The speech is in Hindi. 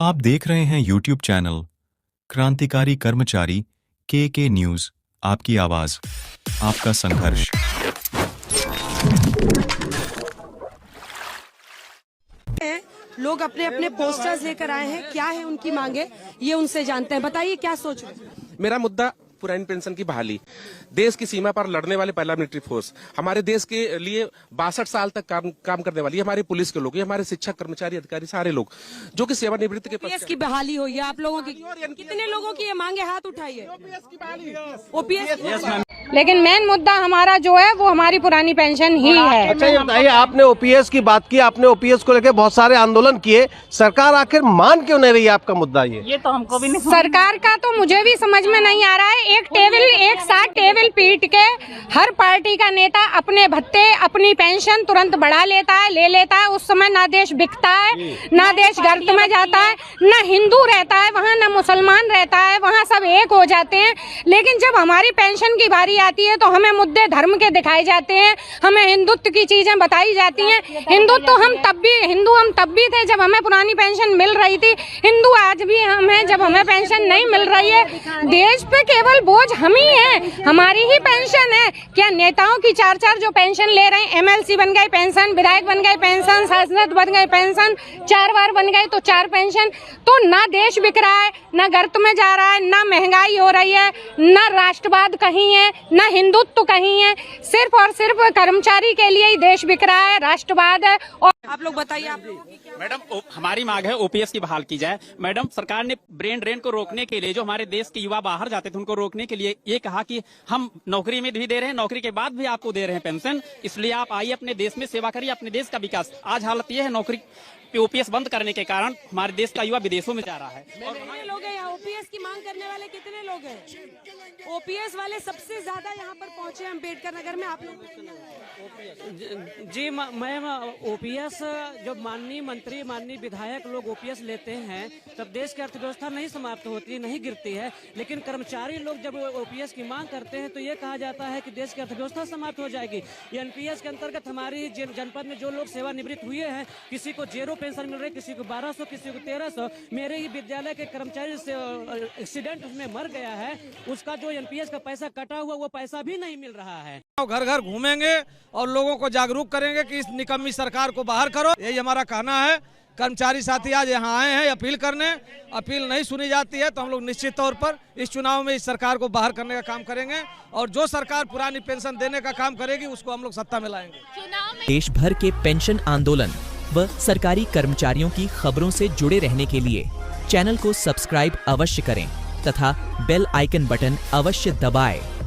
आप देख रहे हैं YouTube चैनल क्रांतिकारी कर्मचारी के न्यूज। आपकी आवाज, आपका संघर्ष। लोग अपने अपने पोस्टर्स लेकर आए हैं। क्या है उनकी मांगे, ये उनसे जानते हैं। बताइए क्या सोच रहे हैं। मेरा मुद्दा पुरानी पेंशन की बहाली, देश की सीमा पर लड़ने वाले पहला मिलिट्री फोर्स, हमारे देश के लिए 62 साल तक काम करने वाली हमारे पुलिस के लोग, ये हमारे शिक्षक, कर्मचारी, अधिकारी, सारे लोग जो कि सेवानिवृत्त के ओपीएस की बहाली हुई है। आप लोगों की कितने लोगों की ये मांगे, हाथ उठाइए। ओपीएस लेकिन मेन मुद्दा हमारा जो है वो हमारी पुरानी पेंशन ही है। अच्छा ये बताइए, आपने ओपीएस की बात की, आपने ओपीएस को लेकर बहुत सारे आंदोलन किए, सरकार आखिर मान क्यों नहीं रही है आपका मुद्दा? ये तो हमको भी नहीं, सरकार का तो मुझे भी समझ में नहीं आ रहा है। एक साथ टेबल पीट के हर पार्टी का नेता अपने भत्ते, अपनी पेंशन तुरंत बढ़ा लेता है, ले लेता है। उस समय ना देश बिकता है, ना देश गर्त में जाता है, ना हिंदू रहता है वहाँ, ना मुसलमान रहता है वहाँ, सब एक हो जाते हैं। लेकिन जब हमारी पेंशन की बारी आती है तो हमें मुद्दे धर्म के दिखाए जाते हैं, हमें हिंदुत्व की चीजें बताई जाती हैं। हिंदू हम तब भी थे जब हमें पुरानी पेंशन मिल रही थी। हिंदू आज भी हम हैं जब हमें पेंशन नहीं मिल रही है। देश पे केवल बोझ हम ही हैं, हमारी ही पेंशन है। क्या नेताओं की चार जो पेंशन ले रहे हैं, एमएलसी बन गए पेंशन, विधायक बन गए पेंशन, सांसद बन गए पेंशन, 4 बार बन गए तो 4 पेंशन। तो ना देश बिक रहा है, ना गर्त में जा रहा है, ना महंगाई हो रही है, ना राष्ट्रवाद कहीं है, ना हिंदुत्व कहीं है। सिर्फ और सिर्फ कर्मचारी के लिए ही देश बिक रहा है, राष्ट्रवाद है। और आप लोग बताइए। मैडम हमारी मांग है ओपीएस की बहाल की जाए। मैडम सरकार ने ब्रेन ड्रेन को रोकने के लिए, जो हमारे देश के युवा बाहर जाते थे उनको रोकने के लिए ये कहा कि हम नौकरी में भी दे रहे हैं, नौकरी के बाद भी आपको दे रहे हैं पेंशन, इसलिए आप आइए अपने देश में सेवा करिए, अपने देश का विकास। आज हालत ये है, नौकरी ओपीएस बंद करने के कारण हमारे देश का युवा विदेशों में जा रहा है। और कितने लोग हैं यहाँ ओपीएस की मांग करने वाले? कितने लोग हैं ओपीएस वाले? सबसे ज्यादा यहाँ पर पहुंचे अम्बेडकर नगर में। आप लोग जी मैम, ओपीएस जब माननीय मंत्री, माननीय विधायक लोग ओपीएस लेते हैं तब देश की अर्थव्यवस्था नहीं समाप्त होती, नहीं गिरती है। लेकिन कर्मचारी लोग जब ओपीएस की मांग करते हैं तो ये कहा जाता है कि देश की अर्थव्यवस्था समाप्त हो जाएगी। एनपीएस के अंतर्गत हमारी जनपद में जो लोग सेवानिवृत्त हुए हैं, किसी को 0 पेंशन मिल रही, किसी को 1200, किसी को 1300। मेरे ही विद्यालय के कर्मचारी से एक्सीडेंट उसमें मर गया है, उसका जो एनपीएस का पैसा कटा हुआ वो पैसा भी नहीं मिल रहा है। घर घर घूमेंगे और लोगों को जागरूक करेंगे कि इस निकम्मी सरकार को बाहर करो, यही हमारा कहना है। कर्मचारी साथी आज यहाँ आए हैं अपील करने, अपील नहीं सुनी जाती है तो हम लोग निश्चित तौर पर इस चुनाव में इस सरकार को बाहर करने का काम करेंगे, और जो सरकार पुरानी पेंशन देने का काम करेगी उसको हम लोग सत्ता में लाएंगे। देश भर के पेंशन आंदोलन व सरकारी कर्मचारियों की खबरों से जुड़े रहने के लिए चैनल को सब्सक्राइब अवश्य करें तथा बेल आइकन बटन अवश्य दबाएं।